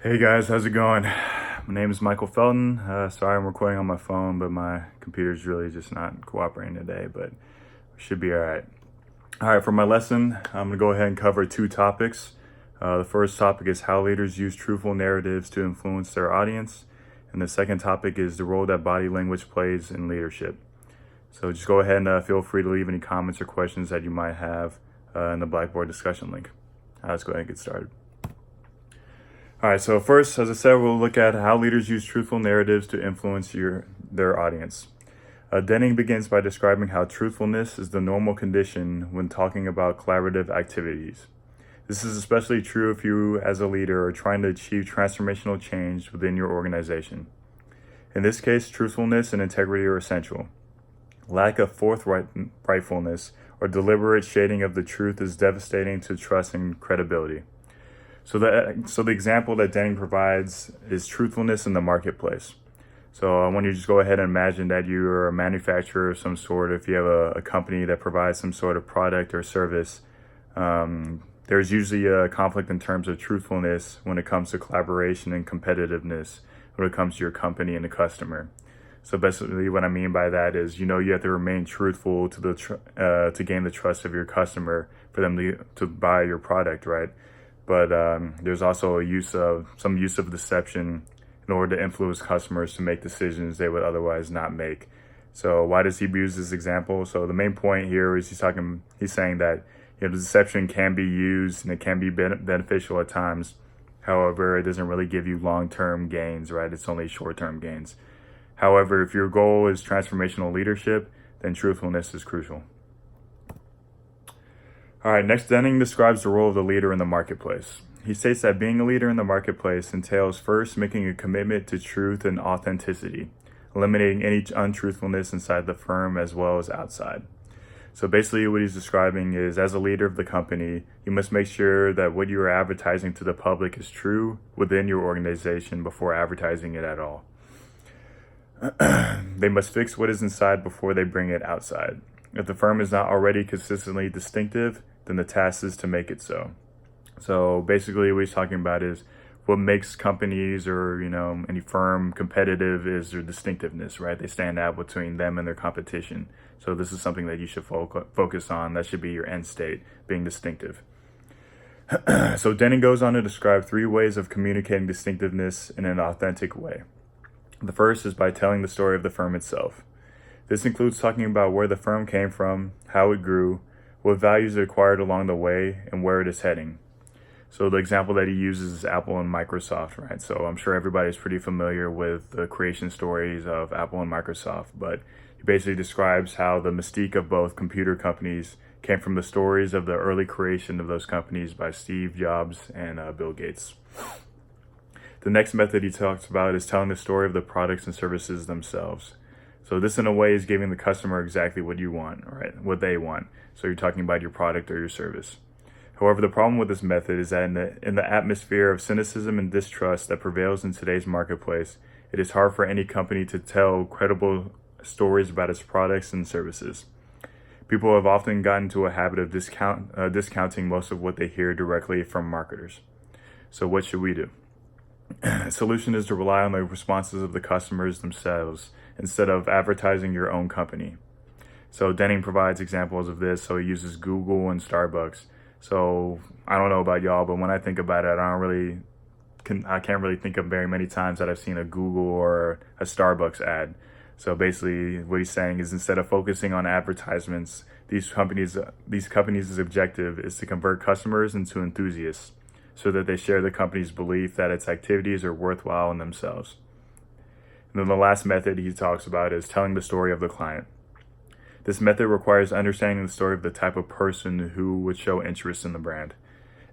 Hey guys, how's it going? My name is Michael Felton. Sorry I'm recording on my phone, but my computer's really just not cooperating today, but we should be all right. All right, for my lesson, I'm going to go ahead and cover two topics. The first topic is how leaders use truthful narratives to influence their audience. And the second topic is the role that body language plays in leadership. So just go ahead and feel free to leave any comments or questions that you might have in the Blackboard discussion link. Let's go ahead and get started. All right, so first, as I said, we'll look at how leaders use truthful narratives to influence their audience. Denning begins by describing how truthfulness is the normal condition when talking about collaborative activities. This is especially true if you, as a leader, are trying to achieve transformational change within your organization. In this case, truthfulness and integrity are essential. Lack of forthrightfulness or deliberate shading of the truth is devastating to trust and credibility. So the example that Denning provides is truthfulness in the marketplace. So I want you to just go ahead and imagine that you're a manufacturer of some sort. If you have a company that provides some sort of product or service, there's usually a conflict in terms of truthfulness when it comes to collaboration and competitiveness when it comes to your company and the customer. So basically what I mean by that is, you have to remain truthful to to gain the trust of your customer for them to buy your product, right? But there's also some use of deception in order to influence customers to make decisions they would otherwise not make. So why does he use this example? So the main point here is he's saying that the deception can be used and it can be beneficial at times. However, it doesn't really give you long-term gains, right? It's only short-term gains. However, if your goal is transformational leadership, then truthfulness is crucial. All right, next, Denning describes the role of the leader in the marketplace. He states that being a leader in the marketplace entails first making a commitment to truth and authenticity, eliminating any untruthfulness inside the firm as well as outside. So basically what he's describing is, as a leader of the company, you must make sure that what you are advertising to the public is true within your organization before advertising it at all. They must fix what is inside before they bring it outside. If the firm is not already consistently distinctive, then the task is to make it so. So basically what he's talking about is what makes companies or, any firm competitive is their distinctiveness, right? They stand out between them and their competition. So this is something that you should focus on. That should be your end state, being distinctive. So Denning goes on to describe 3 ways of communicating distinctiveness in an authentic way. The first is by telling the story of the firm itself. This includes talking about where the firm came from, how it grew, what values it acquired along the way, and where it is heading. So the example that he uses is Apple and Microsoft, right? So I'm sure everybody's pretty familiar with the creation stories of Apple and Microsoft, but he basically describes how the mystique of both computer companies came from the stories of the early creation of those companies by Steve Jobs and Bill Gates. The next method he talks about is telling the story of the products and services themselves. So this, in a way, is giving the customer exactly what you want, right? What they want. So you're talking about your product or your service. However, the problem with this method is that in the atmosphere of cynicism and distrust that prevails in today's marketplace, it is hard for any company to tell credible stories about its products and services. People have often gotten into a habit of discounting most of what they hear directly from marketers. So what should we do? The solution is to rely on the responses of the customers themselves instead of advertising your own company. So Denning provides examples of this. So he uses Google and Starbucks. So I don't know about y'all, but when I think about it, I can't really think of very many times that I've seen a Google or a Starbucks ad. So basically what he's saying is, instead of focusing on advertisements, these companies' objective is to convert customers into enthusiasts, so that they share the company's belief that its activities are worthwhile in themselves. And then the last method he talks about is telling the story of the client. This method requires understanding the story of the type of person who would show interest in the brand.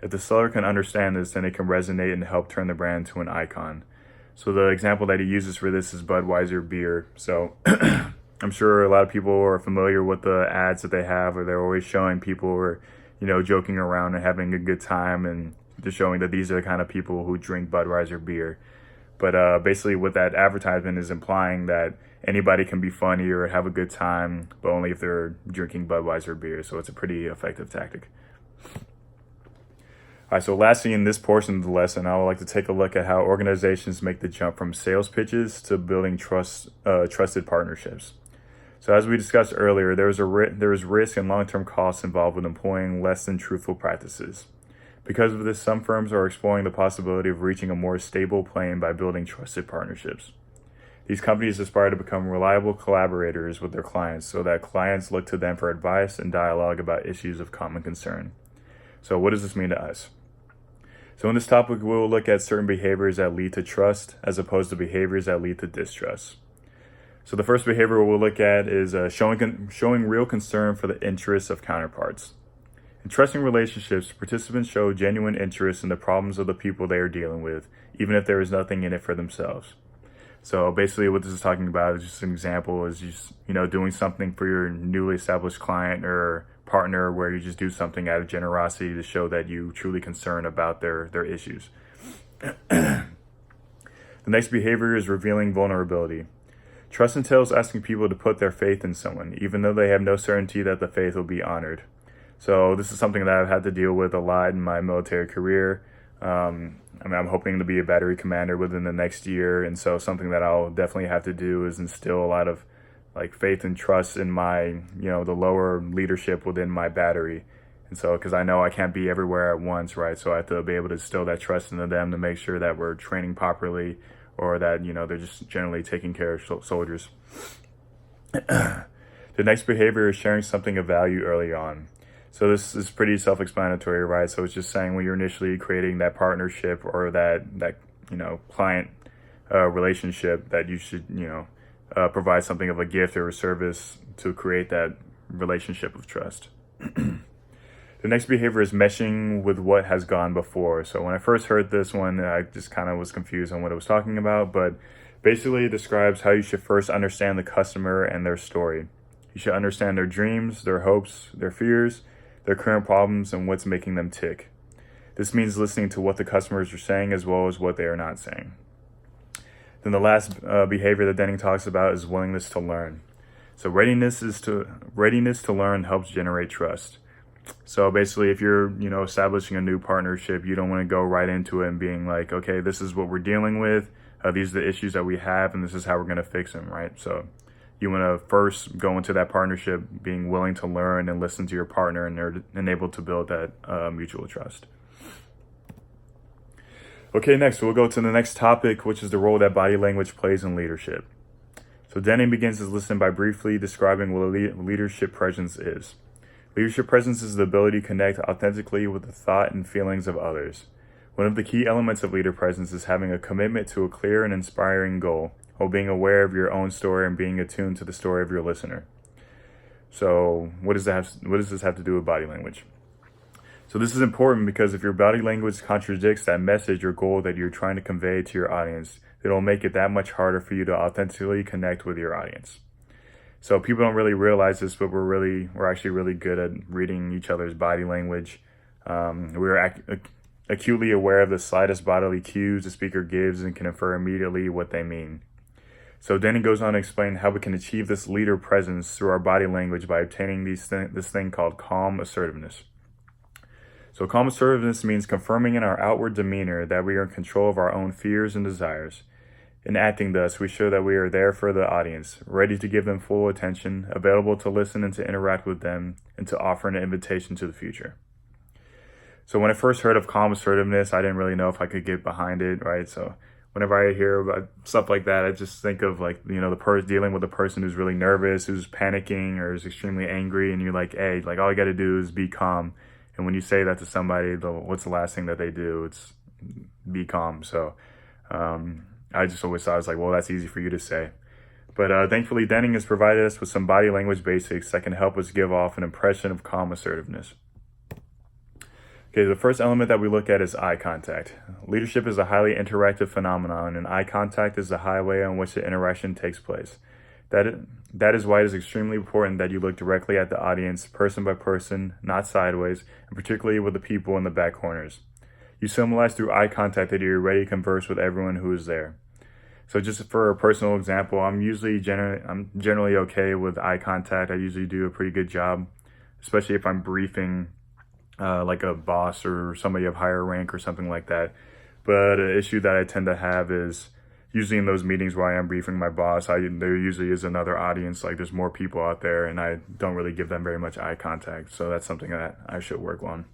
If the seller can understand this, then it can resonate and help turn the brand to an icon. So the example that he uses for this is Budweiser beer. So I'm sure a lot of people are familiar with the ads that they have, or they're always showing people or, joking around and having a good time, and just showing that these are the kind of people who drink Budweiser beer. But basically what that advertisement is implying that anybody can be funny or have a good time, but only if they're drinking Budweiser beer. So it's a pretty effective tactic. All right, so lastly, in this portion of the lesson, I would like to take a look at how organizations make the jump from sales pitches to building trusted partnerships. So as we discussed earlier, there is risk and long-term costs involved with employing less than truthful practices. Because of this, some firms are exploring the possibility of reaching a more stable plane by building trusted partnerships. These companies aspire to become reliable collaborators with their clients so that clients look to them for advice and dialogue about issues of common concern. So what does this mean to us? So in this topic, we'll look at certain behaviors that lead to trust as opposed to behaviors that lead to distrust. So the first behavior we'll look at is showing real concern for the interests of counterparts. In trusting relationships, participants show genuine interest in the problems of the people they are dealing with, even if there is nothing in it for themselves. So basically what this is talking about is just an example is just, doing something for your newly established client or partner where you just do something out of generosity to show that you truly concern about their issues. The next behavior is revealing vulnerability. Trust entails asking people to put their faith in someone, even though they have no certainty that the faith will be honored. So this is something that I've had to deal with a lot in my military career. I'm hoping to be a battery commander within the next year. And so something that I'll definitely have to do is instill a lot of faith and trust in my, the lower leadership within my battery. And so, because I know I can't be everywhere at once, right? So I have to be able to instill that trust into them to make sure that we're training properly or that, they're just generally taking care of soldiers. The next behavior is sharing something of value early on. So this is pretty self-explanatory, right? So it's just saying when you're initially creating that partnership or that client relationship that you should, provide something of a gift or a service to create that relationship of trust. The next behavior is meshing with what has gone before. So when I first heard this one, I just kind of was confused on what it was talking about, but basically it describes how you should first understand the customer and their story. You should understand their dreams, their hopes, their fears, their current problems, and what's making them tick. This means listening to what the customers are saying as well as what they are not saying. Then the last behavior that Denning talks about is willingness to learn. So readiness to learn helps generate trust. So basically, if you're, establishing a new partnership, you don't want to go right into it and being like, okay, this is what we're dealing with. These are the issues that we have, and this is how we're going to fix them, right? So you want to first go into that partnership being willing to learn and listen to your partner, and able to build that mutual trust. Okay, next we'll go to the next topic, which is the role that body language plays in leadership. So Denning begins his lesson by briefly describing what leadership presence is. Leadership presence is the ability to connect authentically with the thought and feelings of others. One of the key elements of leader presence is having a commitment to a clear and inspiring goal, while being aware of your own story and being attuned to the story of your listener. So what does this have to do with body language? So this is important because if your body language contradicts that message or goal that you're trying to convey to your audience, it'll make it that much harder for you to authentically connect with your audience. So people don't really realize this, but we're actually really good at reading each other's body language. We're acutely aware of the slightest bodily cues the speaker gives and can infer immediately what they mean. So Denning goes on to explain how we can achieve this leader presence through our body language by obtaining this thing called calm assertiveness. So calm assertiveness means confirming in our outward demeanor that we are in control of our own fears and desires. In acting thus, we show that we are there for the audience, ready to give them full attention, available to listen and to interact with them, and to offer an invitation to the future. So when I first heard of calm assertiveness, I didn't really know if I could get behind it, right? So whenever I hear about stuff like that, I just think of dealing with a person who's really nervous, who's panicking, or is extremely angry, and you're like, hey, all you got to do is be calm. And when you say that to somebody, what's the last thing that they do? It's be calm. So I just always thought, I was like, well, that's easy for you to say. But thankfully, Denning has provided us with some body language basics that can help us give off an impression of calm assertiveness. Okay, the first element that we look at is eye contact. Leadership is a highly interactive phenomenon, and eye contact is the highway on which the interaction takes place. That is why it is extremely important that you look directly at the audience, person by person, not sideways, and particularly with the people in the back corners. You symbolize through eye contact that you're ready to converse with everyone who is there. So just for a personal example, I'm generally okay with eye contact. I usually do a pretty good job, especially if I'm briefing like a boss or somebody of higher rank or something like that. But an issue that I tend to have is usually in those meetings where I am briefing my boss, there usually is another audience, like there's more people out there, and I don't really give them very much eye contact. So that's something that I should work on.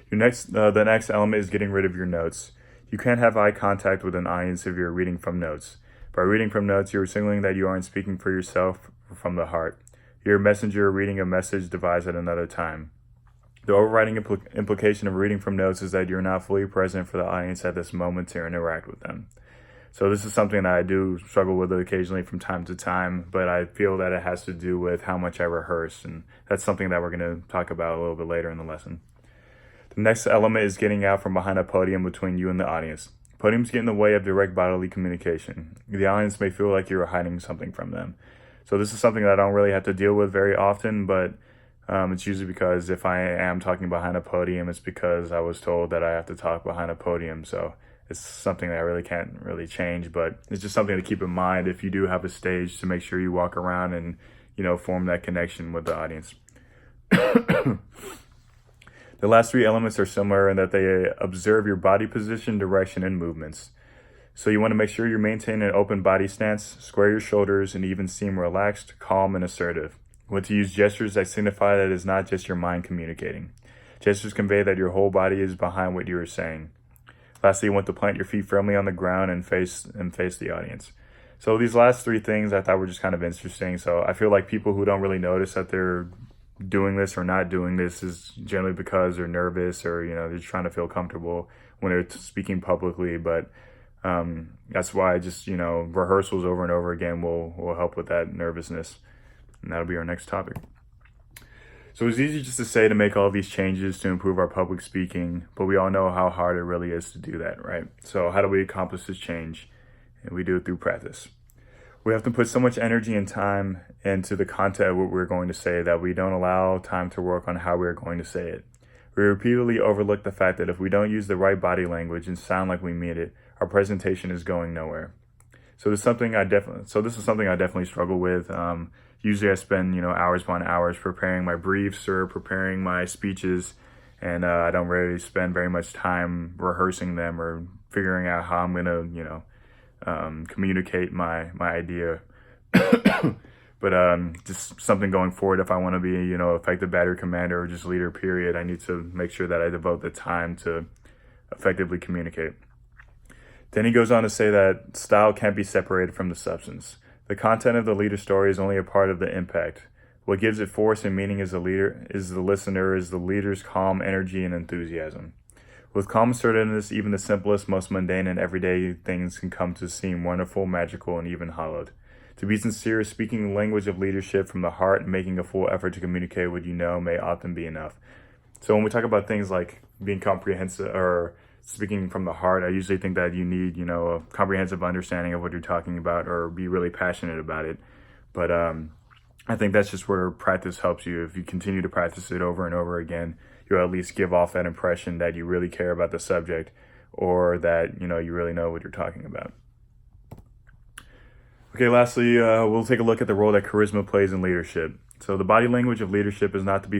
The next element is getting rid of your notes. You can't have eye contact with an audience if you're reading from notes. By reading from notes, you're signaling that you aren't speaking for yourself from the heart. You're a messenger reading a message devised at another time. The overriding implication of reading from notes is that you're not fully present for the audience at this moment to interact with them. So this is something that I do struggle with occasionally from time to time, but I feel that it has to do with how much I rehearse, and that's something that we're going to talk about a little bit later in the lesson. The next element is getting out from behind a podium between you and the audience. Podiums get in the way of direct bodily communication. The audience may feel like you're hiding something from them. So this is something that I don't really have to deal with very often, but it's usually because if I am talking behind a podium, it's because I was told that I have to talk behind a podium. So it's something that I really can't really change, but it's just something to keep in mind if you do have a stage, to make sure you walk around and, form that connection with the audience. The last three elements are similar in that they observe your body position, direction, and movements. So you want to make sure you're maintaining an open body stance, square your shoulders, and even seem relaxed, calm, and assertive. You want to use gestures that signify that it's not just your mind communicating. Gestures convey that your whole body is behind what you are saying. Lastly, you want to plant your feet firmly on the ground and face the audience. So these last three things I thought were just kind of interesting. So I feel like people who don't really notice that they're doing this or not doing this is generally because they're nervous or, they're just trying to feel comfortable when they're speaking publicly. But that's why just, rehearsals over and over again will help with that nervousness. And that'll be our next topic. So it's easy just to say to make all these changes to improve our public speaking, but we all know how hard it really is to do that, right? So how do we accomplish this change? And we do it through practice. We have to put so much energy and time into the content of what we're going to say that we don't allow time to work on how we're going to say it. We repeatedly overlook the fact that if we don't use the right body language and sound like we mean it, our presentation is going nowhere. So this is something I definitely struggle with. Usually I spend, hours upon hours preparing my briefs or preparing my speeches, and I don't really spend very much time rehearsing them or figuring out how I'm going to, communicate my idea. But just something going forward, if I want to be, effective battery commander or just leader, period, I need to make sure that I devote the time to effectively communicate. Then he goes on to say that style can't be separated from the substance. The content of the leader story is only a part of the impact. What gives it force and meaning as a leader is the listener, is the leader's calm energy and enthusiasm. With calm assertiveness, even the simplest, most mundane and everyday things can come to seem wonderful, magical, and even hallowed. To be sincere, speaking the language of leadership from the heart and making a full effort to communicate what you know may often be enough. So when we talk about things like being comprehensive or speaking from the heart, I usually think that you need, a comprehensive understanding of what you're talking about or be really passionate about it. But I think that's just where practice helps you. If you continue to practice it over and over again, you'll at least give off that impression that you really care about the subject or that, you really know what you're talking about. Okay, lastly, we'll take a look at the role that charisma plays in leadership. So the body language of leadership is not to be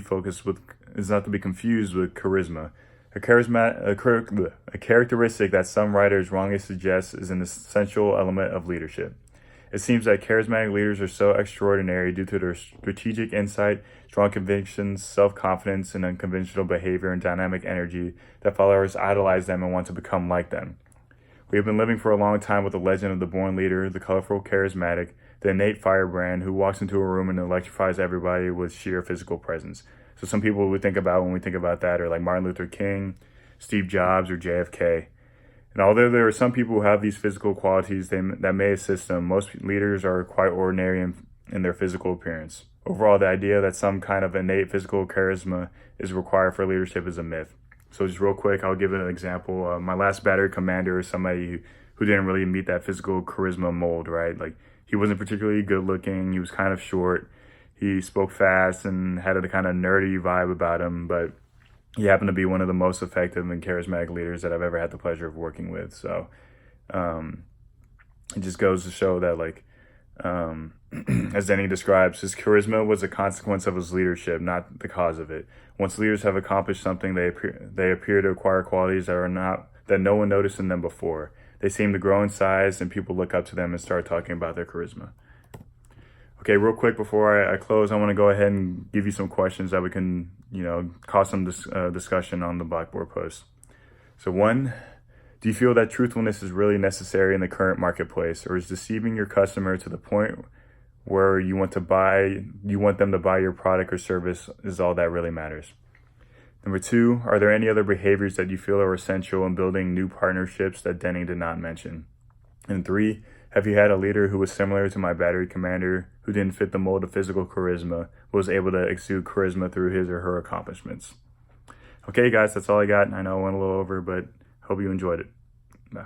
confused with charisma. A characteristic that some writers wrongly suggest is an essential element of leadership. It seems that charismatic leaders are so extraordinary due to their strategic insight, strong convictions, self-confidence, and unconventional behavior and dynamic energy that followers idolize them and want to become like them. We have been living for a long time with the legend of the born leader, the colorful charismatic, the innate firebrand who walks into a room and electrifies everybody with sheer physical presence. So some people we think about when we think about that are like Martin Luther King, Steve Jobs, or JFK. And although there are some people who have these physical qualities that may assist them, most leaders are quite ordinary in their physical appearance. Overall, the idea that some kind of innate physical charisma is required for leadership is a myth. So just real quick, I'll give an example. My last battery commander is somebody who didn't really meet that physical charisma mold, right? Like he wasn't particularly good looking. He was kind of short. He spoke fast and had a kind of nerdy vibe about him, but he happened to be one of the most effective and charismatic leaders that I've ever had the pleasure of working with. So it just goes to show that As Denny describes, his charisma was a consequence of his leadership, not the cause of it. Once leaders have accomplished something, they appear to acquire qualities that no one noticed in them before. They seem to grow in size, and people look up to them and start talking about their charisma. Okay, real quick before I close, I want to go ahead and give you some questions that we can, cause some discussion on the Blackboard post. So one, do you feel that truthfulness is really necessary in the current marketplace, or is deceiving your customer to the point where you want them to buy your product or service is all that really matters? Number two, are there any other behaviors that you feel are essential in building new partnerships that Denny did not mention? And three, have you had a leader who was similar to my battery commander, who didn't fit the mold of physical charisma, but was able to exude charisma through his or her accomplishments? Okay, guys, that's all I got. I know I went a little over, but hope you enjoyed it. Bye.